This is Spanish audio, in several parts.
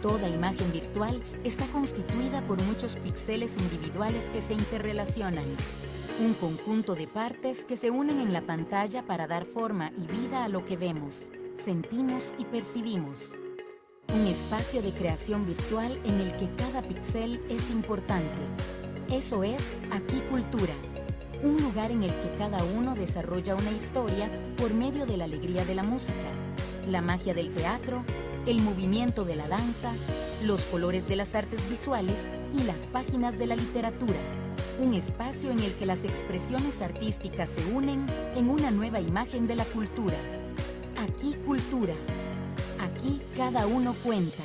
Toda imagen virtual está constituida por muchos píxeles individuales que se interrelacionan. Un conjunto de partes que se unen en la pantalla para dar forma y vida a lo que vemos, sentimos y percibimos. Un espacio de creación virtual en el que cada píxel es importante. Eso es Aquí Cultura. Un lugar en el que cada uno desarrolla una historia por medio de la alegría de la música, la magia del teatro, el movimiento de la danza, los colores de las artes visuales y las páginas de la literatura. Un espacio en el que las expresiones artísticas se unen en una nueva imagen de la cultura. Aquí Cultura. Aquí cada uno cuenta.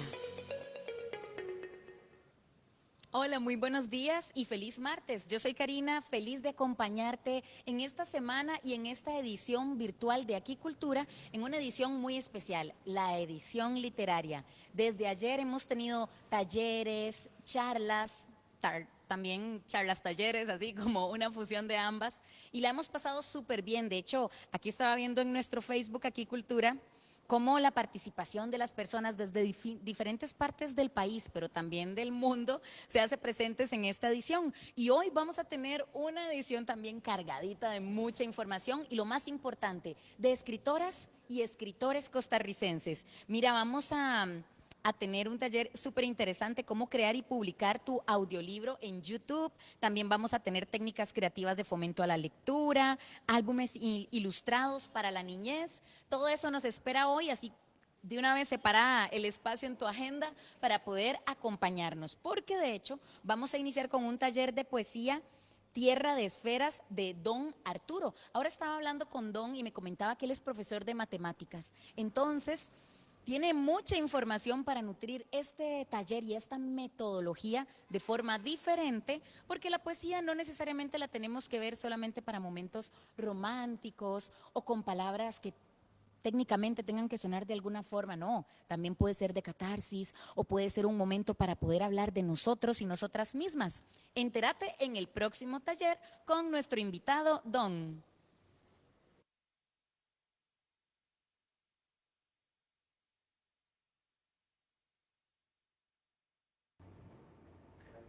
Hola, muy buenos días y feliz martes. Yo soy Karina, feliz de acompañarte en esta semana y en esta edición virtual de Aquí Cultura, en una edición muy especial, la edición literaria. Desde ayer hemos tenido talleres, charlas, también charlas talleres, así como una fusión de ambas, y la hemos pasado súper bien. De hecho, aquí estaba viendo en nuestro Facebook Aquí Cultura cómo la participación de las personas desde diferentes partes del país, pero también del mundo, se hace presentes en esta edición. Y hoy vamos a tener una edición también cargadita de mucha información y lo más importante, de escritoras y escritores costarricenses. Mira, vamos a tener un taller súper interesante, cómo crear y publicar tu audiolibro en YouTube. También vamos a tener técnicas creativas de fomento a la lectura, álbumes ilustrados para la niñez. Todo eso nos espera hoy, así de una vez separa el espacio en tu agenda para poder acompañarnos, porque de hecho vamos a iniciar con un taller de poesía Tierra de Esferas de Don Arturo. Ahora estaba hablando con Don y me comentaba que él es profesor de matemáticas. Entonces, tiene mucha información para nutrir este taller y esta metodología de forma diferente, porque la poesía no necesariamente la tenemos que ver solamente para momentos románticos o con palabras que técnicamente tengan que sonar de alguna forma, no, también puede ser de catarsis o puede ser un momento para poder hablar de nosotros y nosotras mismas. Entérate en el próximo taller con nuestro invitado, Don.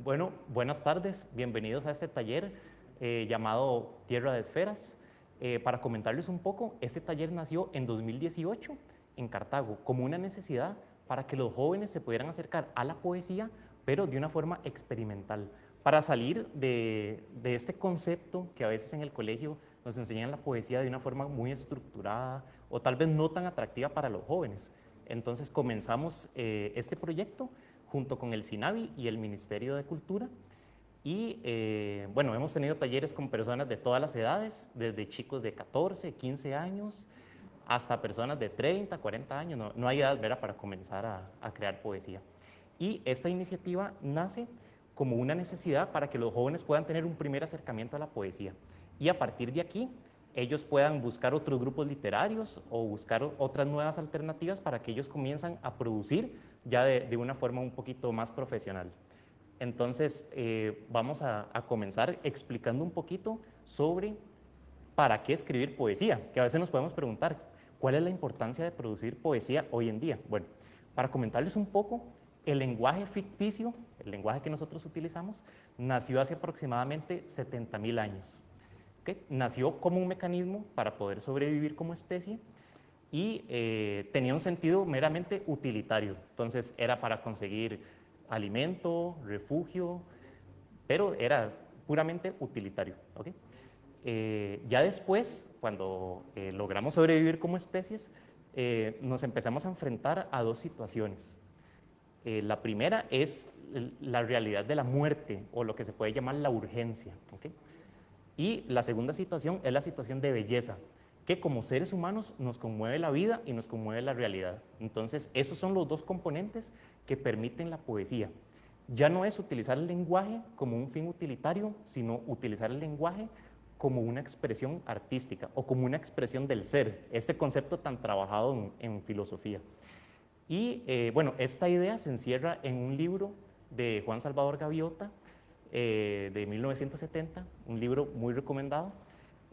Bueno, buenas tardes, bienvenidos a este taller llamado Tierra de Esferas. Para comentarles un poco, este taller nació en 2018 en Cartago como una necesidad para que los jóvenes se pudieran acercar a la poesía, pero de una forma experimental, para salir de este concepto que a veces en el colegio nos enseñan la poesía de una forma muy estructurada o tal vez no tan atractiva para los jóvenes. Entonces comenzamos este proyecto junto con el SINAVI y el Ministerio de Cultura. Y bueno, hemos tenido talleres con personas de todas las edades, desde chicos de 14, 15 años, hasta personas de 30, 40 años. No hay edad, ¿verdad?, para comenzar a crear poesía. Y esta iniciativa nace como una necesidad para que los jóvenes puedan tener un primer acercamiento a la poesía. Y a partir de aquí, ellos puedan buscar otros grupos literarios o buscar otras nuevas alternativas para que ellos comiencen a producir ya de una forma un poquito más profesional. Entonces, vamos a comenzar explicando un poquito sobre para qué escribir poesía, que a veces nos podemos preguntar, ¿cuál es la importancia de producir poesía hoy en día? Bueno, para comentarles un poco, el lenguaje ficticio, el lenguaje que nosotros utilizamos, nació hace aproximadamente 70.000 años. ¿Okay? Nació como un mecanismo para poder sobrevivir como especie y tenía un sentido meramente utilitario. Entonces era para conseguir alimento, refugio, pero era puramente utilitario. ¿Okay? Ya después, cuando logramos sobrevivir como especies, nos empezamos a enfrentar a dos situaciones. La primera es la realidad de la muerte o lo que se puede llamar la urgencia. ¿Okay? Y la segunda situación es la situación de belleza, que como seres humanos nos conmueve la vida y nos conmueve la realidad. Entonces, esos son los dos componentes que permiten la poesía. Ya no es utilizar el lenguaje como un fin utilitario, sino utilizar el lenguaje como una expresión artística o como una expresión del ser, este concepto tan trabajado en filosofía. Y bueno, esta idea se encierra en un libro de Juan Salvador Gaviota, de 1970, un libro muy recomendado,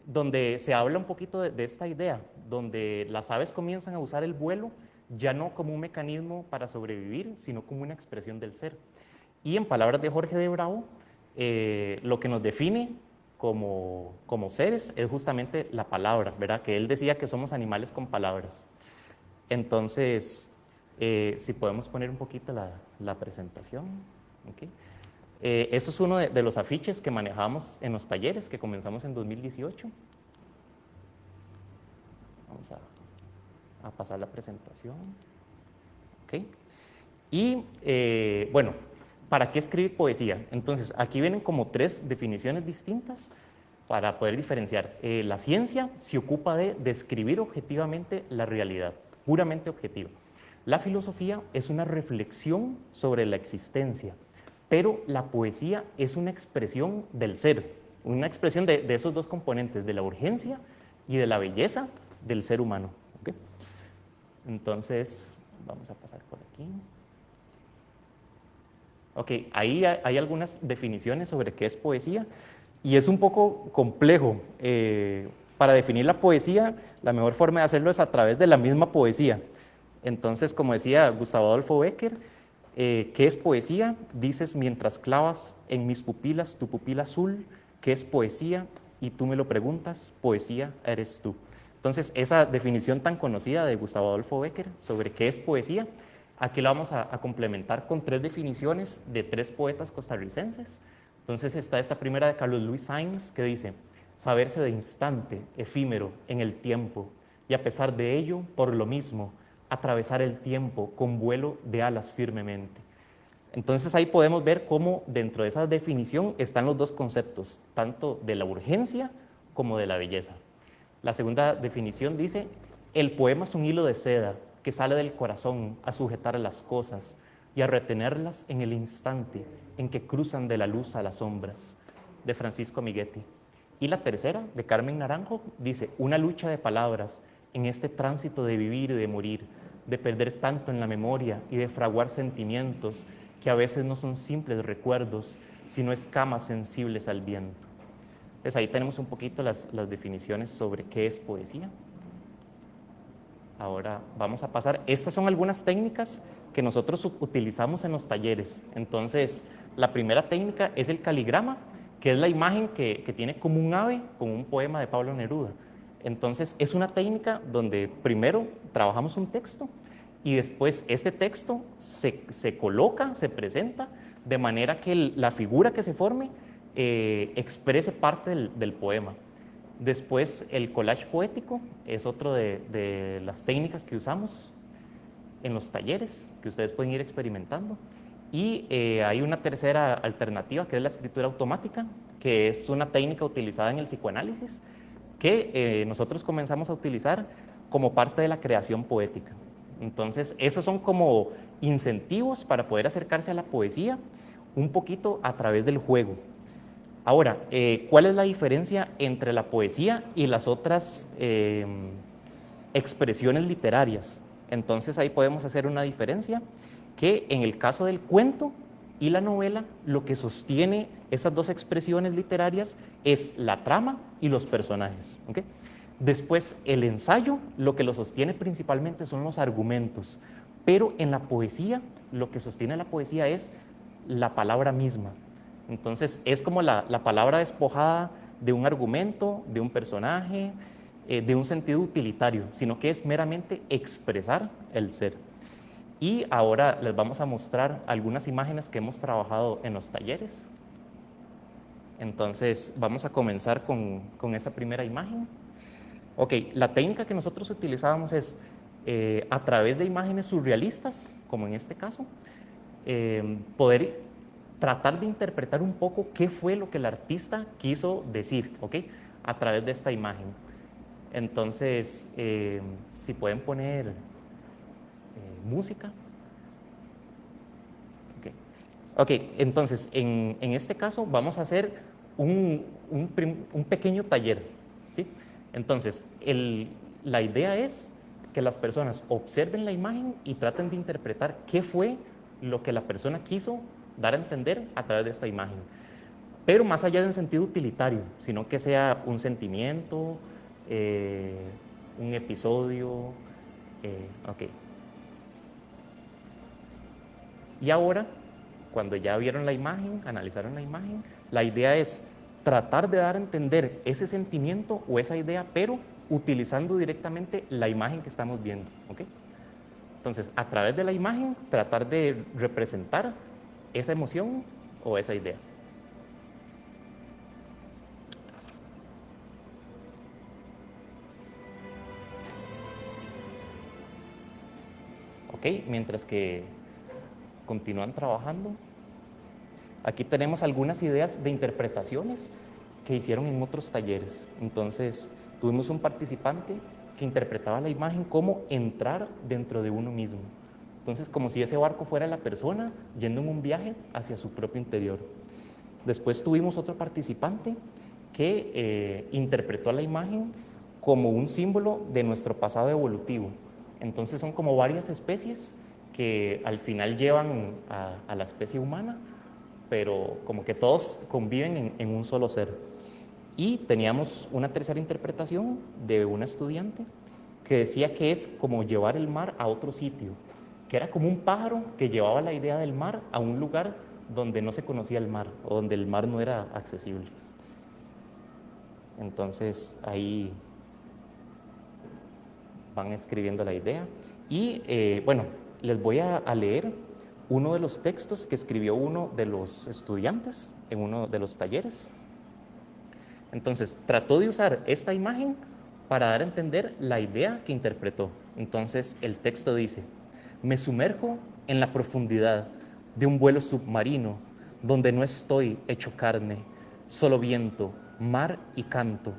donde se habla un poquito de esta idea, donde las aves comienzan a usar el vuelo ya no como un mecanismo para sobrevivir, sino como una expresión del ser. Y en palabras de Jorge de Bravo, lo que nos define como seres es justamente la palabra, ¿verdad? Que él decía que somos animales con palabras. Entonces, si podemos poner un poquito la presentación. ¿Okay? Eso es uno de los afiches que manejamos en los talleres que comenzamos en 2018. Vamos a pasar la presentación. ¿Okay? Y bueno, ¿para qué escribir poesía? Entonces, aquí vienen como 3 definiciones distintas para poder diferenciar. La ciencia se ocupa de describir objetivamente la realidad, puramente objetiva. La filosofía es una reflexión sobre la existencia, pero la poesía es una expresión del ser, una expresión de esos 2 componentes, de la urgencia y de la belleza del ser humano. ¿Okay? Entonces, vamos a pasar por aquí. Ok, ahí hay algunas definiciones sobre qué es poesía y es un poco complejo. Para definir la poesía, la mejor forma de hacerlo es a través de la misma poesía. Entonces, como decía Gustavo Adolfo Bécquer, ¿qué es poesía? Dices mientras clavas en mis pupilas tu pupila azul, ¿qué es poesía? Y tú me lo preguntas, poesía eres tú. Entonces, esa definición tan conocida de Gustavo Adolfo Bécquer sobre qué es poesía, aquí la vamos a complementar con 3 definiciones de 3 poetas costarricenses. Entonces está esta primera de Carlos Luis Sainz que dice, saberse de instante, efímero, en el tiempo, y a pesar de ello, por lo mismo, atravesar el tiempo con vuelo de alas firmemente. Entonces ahí podemos ver cómo dentro de esa definición están los 2 conceptos, tanto de la urgencia como de la belleza. La segunda definición dice, el poema es un hilo de seda que sale del corazón a sujetar las cosas y a retenerlas en el instante en que cruzan de la luz a las sombras, de Francisco Amiguetti. Y la tercera, de Carmen Naranjo, dice, una lucha de palabras en este tránsito de vivir y de morir, de perder tanto en la memoria y de fraguar sentimientos que a veces no son simples recuerdos, sino escamas sensibles al viento. Entonces ahí tenemos un poquito las definiciones sobre qué es poesía. Ahora vamos a pasar, estas son algunas técnicas que nosotros utilizamos en los talleres. Entonces, la primera técnica es el caligrama, que es la imagen que tiene como un ave con un poema de Pablo Neruda. Entonces, es una técnica donde primero trabajamos un texto y después este texto se coloca, se presenta, de manera que la figura que se forme exprese parte del poema. Después, el collage poético es otro de las técnicas que usamos en los talleres, que ustedes pueden ir experimentando. Y hay una tercera alternativa, que es la escritura automática, que es una técnica utilizada en el psicoanálisis, que nosotros comenzamos a utilizar como parte de la creación poética. Entonces, esos son como incentivos para poder acercarse a la poesía un poquito a través del juego. Ahora, ¿cuál es la diferencia entre la poesía y las otras expresiones literarias? Entonces ahí podemos hacer una diferencia que en el caso del cuento y la novela, lo que sostiene esas 2 expresiones literarias es la trama y los personajes. ¿Okay? Después, el ensayo, lo que lo sostiene principalmente son los argumentos, pero en la poesía, lo que sostiene la poesía es la palabra misma. Entonces, es como la palabra despojada de un argumento, de un personaje, de un sentido utilitario, sino que es meramente expresar el ser. Y ahora les vamos a mostrar algunas imágenes que hemos trabajado en los talleres. Entonces, vamos a comenzar con esa primera imagen. Ok, la técnica que nosotros utilizábamos es, a través de imágenes surrealistas, como en este caso, poder tratar de interpretar un poco qué fue lo que el artista quiso decir, ¿ok? A través de esta imagen. Entonces, si pueden poner música. Ok, entonces, en este caso vamos a hacer un pequeño taller, ¿sí? Entonces, la idea es que las personas observen la imagen y traten de interpretar qué fue lo que la persona quiso dar a entender a través de esta imagen. Pero más allá de un sentido utilitario, sino que sea un sentimiento, un episodio. Ok. Y ahora, cuando ya vieron la imagen, analizaron la imagen, la idea es tratar de dar a entender ese sentimiento o esa idea, pero utilizando directamente la imagen que estamos viendo. ¿Okay? Entonces, a través de la imagen, tratar de representar esa emoción o esa idea. Ok, mientras que continúan trabajando, aquí tenemos algunas ideas de interpretaciones que hicieron en otros talleres. Entonces, tuvimos un participante que interpretaba la imagen como entrar dentro de uno mismo. Entonces, como si ese barco fuera la persona yendo en un viaje hacia su propio interior. Después tuvimos otro participante que interpretó la imagen como un símbolo de nuestro pasado evolutivo. Entonces son como varias especies que al final llevan a la especie humana, pero como que todos conviven en un solo ser. Y teníamos una tercera interpretación de una estudiante que decía que es como llevar el mar a otro sitio, que era como un pájaro que llevaba la idea del mar a un lugar donde no se conocía el mar o donde el mar no era accesible. Entonces ahí van escribiendo la idea. Y bueno, les voy a leer uno de los textos que escribió uno de los estudiantes en uno de los talleres. Entonces, trató de usar esta imagen para dar a entender la idea que interpretó. Entonces, el texto dice: me sumerjo en la profundidad de un vuelo submarino donde no estoy hecho carne, solo viento, mar y canto.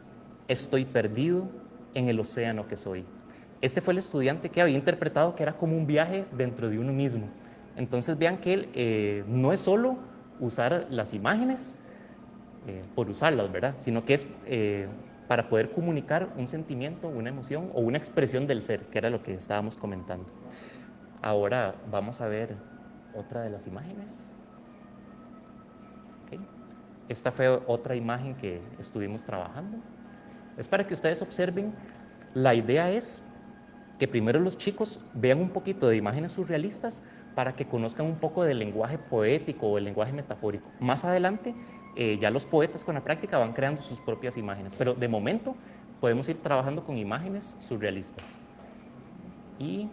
Estoy perdido en el océano que soy. Este fue el estudiante que había interpretado que era como un viaje dentro de uno mismo. Entonces vean que él no es solo usar las imágenes por usarlas, ¿verdad? Sino que es para poder comunicar un sentimiento, una emoción o una expresión del ser, que era lo que estábamos comentando. Ahora vamos a ver otra de las imágenes. Okay. Esta fue otra imagen que estuvimos trabajando. Es para que ustedes observen. La idea es que primero los chicos vean un poquito de imágenes surrealistas para que conozcan un poco del lenguaje poético o el lenguaje metafórico. Más adelante, ya los poetas con la práctica van creando sus propias imágenes, pero de momento podemos ir trabajando con imágenes surrealistas. Y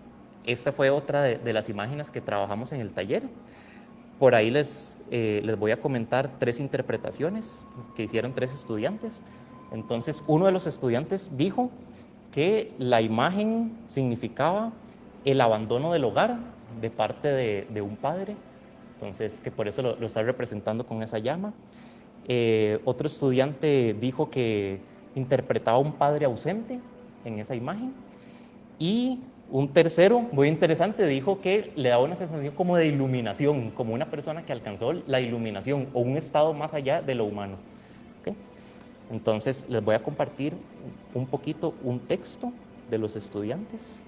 esta fue otra de las imágenes que trabajamos en el taller. Por ahí les voy a comentar 3 interpretaciones que hicieron 3 estudiantes. Entonces, uno de los estudiantes dijo que la imagen significaba el abandono del hogar de parte de un padre, entonces que por eso lo está representando con esa llama. Otro estudiante dijo que interpretaba a un padre ausente en esa imagen. Y un tercero, muy interesante, dijo que le daba una sensación como de iluminación, como una persona que alcanzó la iluminación o un estado más allá de lo humano. ¿Okay? Entonces, les voy a compartir un poquito un texto de los estudiantes.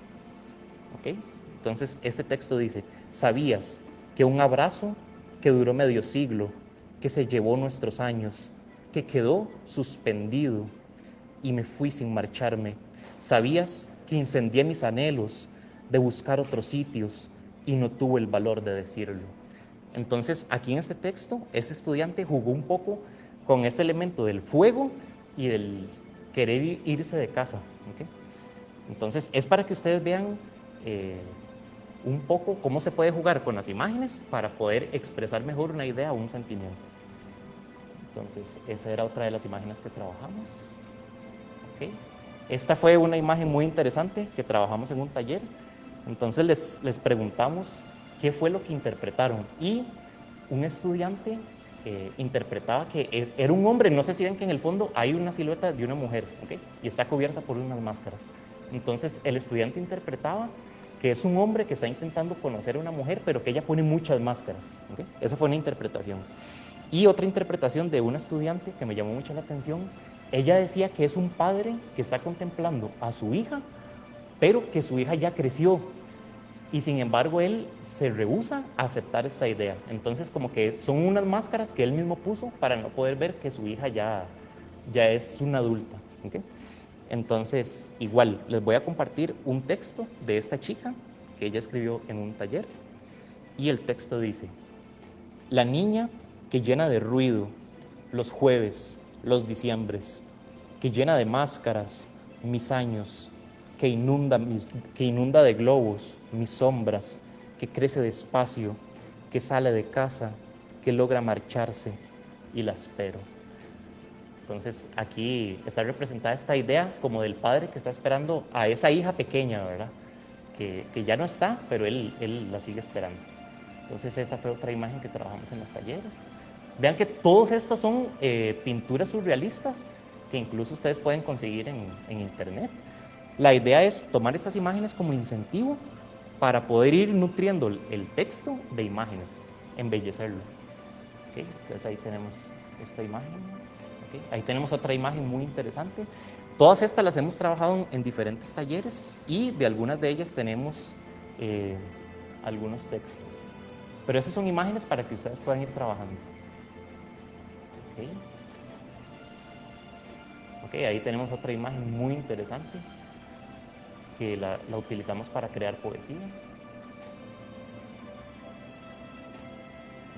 ¿Okay? Entonces, este texto dice: ¿sabías que un abrazo que duró medio siglo, que se llevó nuestros años, que quedó suspendido y me fui sin marcharme? ¿Sabías que incendié mis anhelos de buscar otros sitios y no tuve el valor de decirlo? Entonces, aquí en este texto, ese estudiante jugó un poco con este elemento del fuego y del querer irse de casa. ¿Okay? Entonces, es para que ustedes vean un poco cómo se puede jugar con las imágenes para poder expresar mejor una idea o un sentimiento. Entonces, esa era otra de las imágenes que trabajamos. ¿Okay? Esta fue una imagen muy interesante que trabajamos en un taller. Entonces les preguntamos qué fue lo que interpretaron. Y un estudiante interpretaba que era un hombre. No sé si ven que en el fondo hay una silueta de una mujer, ¿okay? Y está cubierta por unas máscaras. Entonces el estudiante interpretaba que es un hombre que está intentando conocer a una mujer, pero que ella pone muchas máscaras. ¿Okay? Esa fue una interpretación. Y otra interpretación de una estudiante que me llamó mucho la atención. Ella decía que es un padre que está contemplando a su hija, pero que su hija ya creció y sin embargo él se rehúsa a aceptar esta idea. Entonces como que son unas máscaras que él mismo puso para no poder ver que su hija ya es una adulta. ¿Okay? Entonces igual les voy a compartir un texto de esta chica que ella escribió en un taller. Y el texto dice: la niña que llena de ruido los jueves, los diciembres, que llena de máscaras mis años, que inunda de globos mis sombras, que crece despacio, que sale de casa, que logra marcharse y la espero. Entonces aquí está representada esta idea como del padre que está esperando a esa hija pequeña, ¿verdad? Que ya no está, pero él la sigue esperando. Entonces esa fue otra imagen que trabajamos en los talleres. Vean que todas estas son pinturas surrealistas que incluso ustedes pueden conseguir en internet. La idea es tomar estas imágenes como incentivo para poder ir nutriendo el texto de imágenes, embellecerlo. ¿Okay? Entonces ahí tenemos esta imagen. ¿Okay? Ahí tenemos otra imagen muy interesante. Todas estas las hemos trabajado en diferentes talleres y de algunas de ellas tenemos algunos textos. Pero esas son imágenes para que ustedes puedan ir trabajando. ¿Okay? Okay, ahí tenemos otra imagen muy interesante que la utilizamos para crear poesía.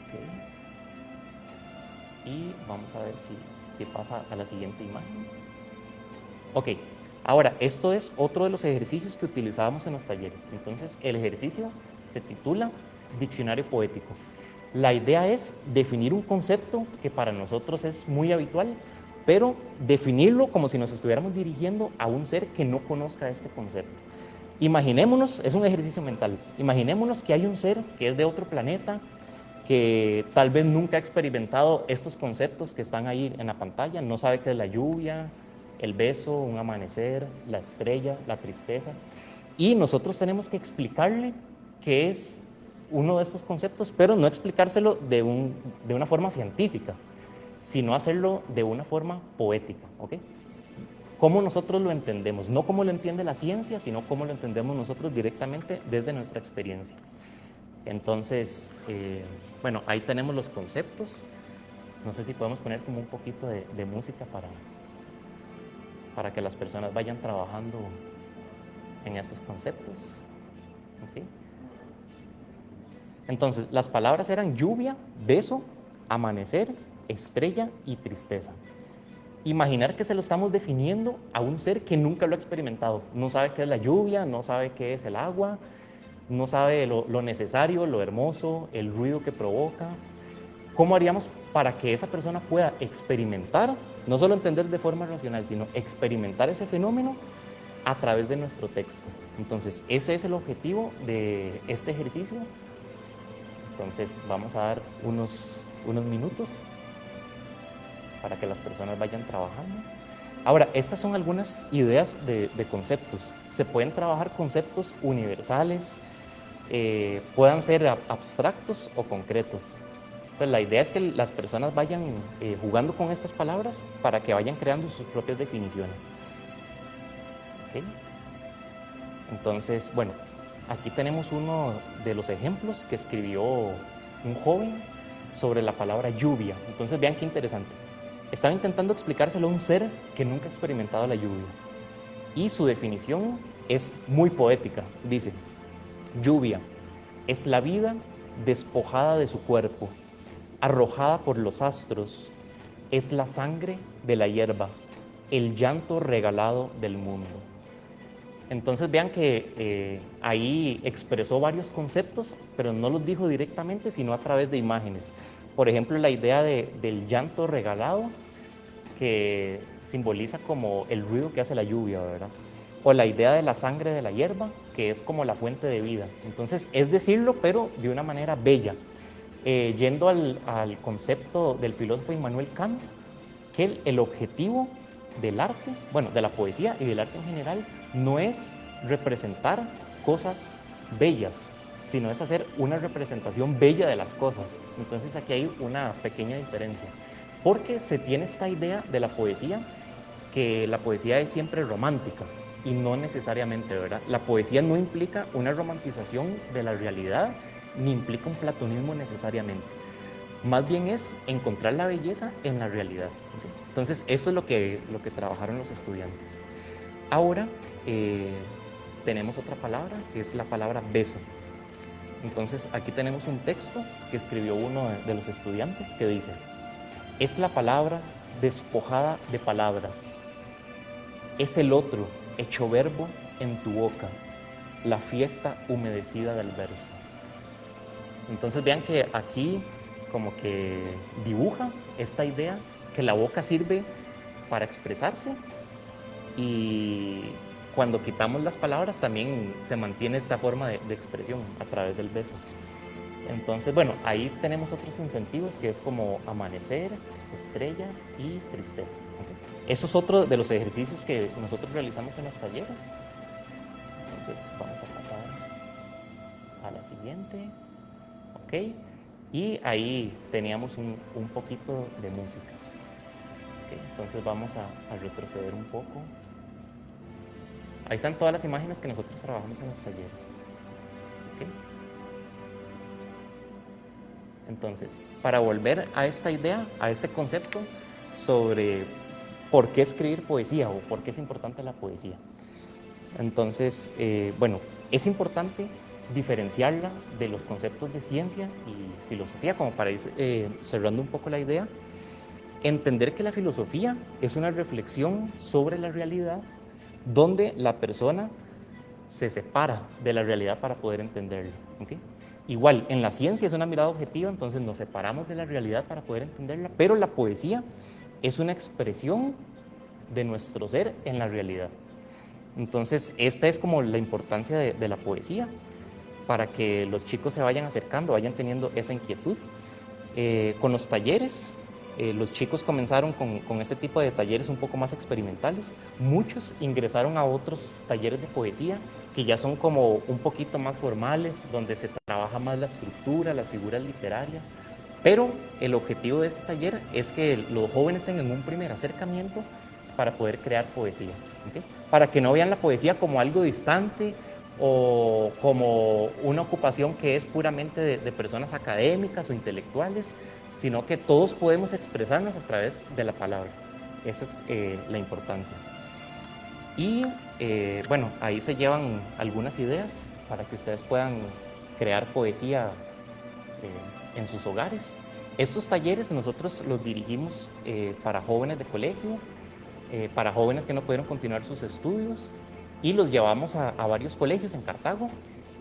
Okay. Y vamos a ver si pasa a la siguiente imagen. Ok, ahora esto es otro de los ejercicios que utilizábamos en los talleres. Entonces el ejercicio se titula Diccionario Poético. La idea es definir un concepto que para nosotros es muy habitual, pero definirlo como si nos estuviéramos dirigiendo a un ser que no conozca este concepto. Imaginémonos, es un ejercicio mental, imaginémonos que hay un ser que es de otro planeta, que tal vez nunca ha experimentado estos conceptos que están ahí en la pantalla, no sabe qué es la lluvia, el beso, un amanecer, la estrella, la tristeza, y nosotros tenemos que explicarle qué es uno de estos conceptos, pero no explicárselo de una forma científica, sino hacerlo de una forma poética, ¿ok? Cómo nosotros lo entendemos, no cómo lo entiende la ciencia, sino cómo lo entendemos nosotros directamente desde nuestra experiencia. Entonces, bueno, ahí tenemos los conceptos. No sé si podemos poner como un poquito de música para que las personas vayan trabajando en estos conceptos. ¿Okay? Entonces, las palabras eran lluvia, beso, amanecer, estrella y tristeza. Imaginar que se lo estamos definiendo a un ser que nunca lo ha experimentado. No sabe qué es la lluvia, no sabe qué es el agua, no sabe lo necesario, lo hermoso, el ruido que provoca. ¿Cómo haríamos para que esa persona pueda experimentar, no solo entender de forma racional, sino experimentar ese fenómeno a través de nuestro texto? Entonces, ese es el objetivo de este ejercicio. Entonces, vamos a dar unos minutos para que las personas vayan trabajando. Ahora, estas son algunas ideas de conceptos. Se pueden trabajar conceptos universales, puedan ser abstractos o concretos. Pues la idea es que las personas vayan jugando con estas palabras para que vayan creando sus propias definiciones. ¿Okay? Entonces, bueno, aquí tenemos uno de los ejemplos que escribió un joven sobre la palabra lluvia. Entonces, vean qué interesante. Estaba intentando explicárselo a un ser que nunca ha experimentado la lluvia. Y su definición es muy poética. Dice: lluvia es la vida despojada de su cuerpo, arrojada por los astros, es la sangre de la hierba, el llanto regalado del mundo. Entonces vean que ahí expresó varios conceptos, pero no los dijo directamente, sino a través de imágenes. Por ejemplo, la idea del llanto regalado, que simboliza como el ruido que hace la lluvia, ¿verdad? O la idea de la sangre de la hierba, que es como la fuente de vida. Entonces, es decirlo, pero de una manera bella. Yendo al concepto del filósofo Immanuel Kant, que el objetivo del arte, bueno, de la poesía y del arte en general, no es representar cosas bellas, sino es hacer una representación bella de las cosas. Entonces aquí hay una pequeña diferencia, porque se tiene esta idea de la poesía, que la poesía es siempre romántica, y no necesariamente, ¿verdad? La poesía no implica una romantización de la realidad, ni implica un platonismo necesariamente. Más bien es encontrar la belleza en la realidad. ¿Okay? Entonces, eso es lo que trabajaron los estudiantes. Ahora tenemos otra palabra, que es la palabra beso. Entonces aquí tenemos un texto que escribió uno de los estudiantes que dice: es la palabra despojada de palabras, es el otro hecho verbo en tu boca, la fiesta humedecida del verso. Entonces vean que aquí como que dibuja esta idea que la boca sirve para expresarse, y cuando quitamos las palabras también se mantiene esta forma de expresión a través del beso. Entonces, bueno, ahí tenemos otros incentivos que es como amanecer, estrella y tristeza. ¿Okay? Eso es otro de los ejercicios que nosotros realizamos en los talleres. Entonces, vamos a pasar a la siguiente. ¿Ok? Y ahí teníamos un poquito de música. ¿Okay? Entonces vamos a retroceder un poco. Ahí están todas las imágenes que nosotros trabajamos en los talleres. ¿Okay? Entonces, para volver a esta idea, a este concepto sobre por qué escribir poesía o por qué es importante la poesía. Entonces, bueno, es importante diferenciarla de los conceptos de ciencia y filosofía, como para ir cerrando un poco la idea. Entender que la filosofía es una reflexión sobre la realidad donde la persona se separa de la realidad para poder entenderla. ¿Okay? Igual, en la ciencia es una mirada objetiva, entonces nos separamos de la realidad para poder entenderla, pero la poesía es una expresión de nuestro ser en la realidad. Entonces, esta es como la importancia de la poesía, para que los chicos se vayan acercando, vayan teniendo esa inquietud. Con los talleres, los chicos comenzaron con este tipo de talleres un poco más experimentales. Muchos ingresaron a otros talleres de poesía que ya son como un poquito más formales, donde se trabaja más la estructura, las figuras literarias. Pero el objetivo de este taller es que los jóvenes tengan un primer acercamiento para poder crear poesía. ¿Okay? Para que no vean la poesía como algo distante o como una ocupación que es puramente de personas académicas o intelectuales, sino que todos podemos expresarnos a través de la palabra. Eso es la importancia. Y bueno, ahí se llevan algunas ideas para que ustedes puedan crear poesía en sus hogares. Estos talleres nosotros los dirigimos para jóvenes de colegio, para jóvenes que no pudieron continuar sus estudios, y los llevamos a varios colegios en Cartago.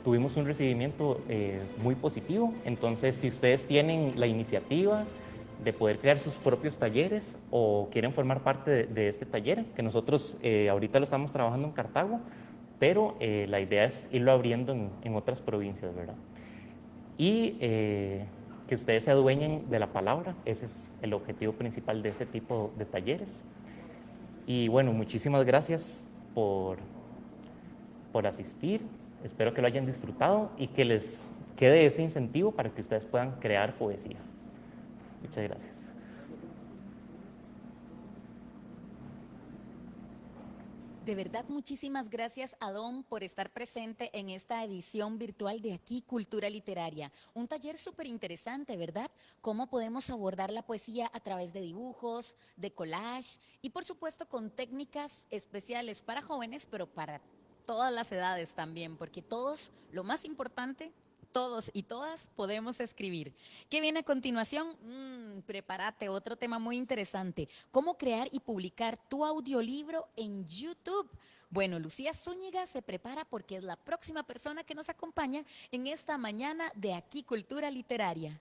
Tuvimos un recibimiento muy positivo. Entonces, si ustedes tienen la iniciativa de poder crear sus propios talleres o quieren formar parte de este taller, que nosotros ahorita lo estamos trabajando en Cartago, pero la idea es irlo abriendo en otras provincias, ¿verdad? Y que ustedes se adueñen de la palabra, ese es el objetivo principal de este tipo de talleres. Y bueno, muchísimas gracias por asistir. Espero que lo hayan disfrutado y que les quede ese incentivo para que ustedes puedan crear poesía. Muchas gracias. De verdad, muchísimas gracias a Don por estar presente en esta edición virtual de Aquí Cultura Literaria. Un taller súper interesante, ¿verdad? Cómo podemos abordar la poesía a través de dibujos, de collage y por supuesto con técnicas especiales para jóvenes, pero para todas las edades también, porque todos, lo más importante, todos y todas podemos escribir. ¿Qué viene a continuación? Prepárate, otro tema muy interesante. ¿Cómo crear y publicar tu audiolibro en YouTube? Bueno, Lucía Zúñiga se prepara porque es la próxima persona que nos acompaña en esta mañana de Aquí Cultura Literaria.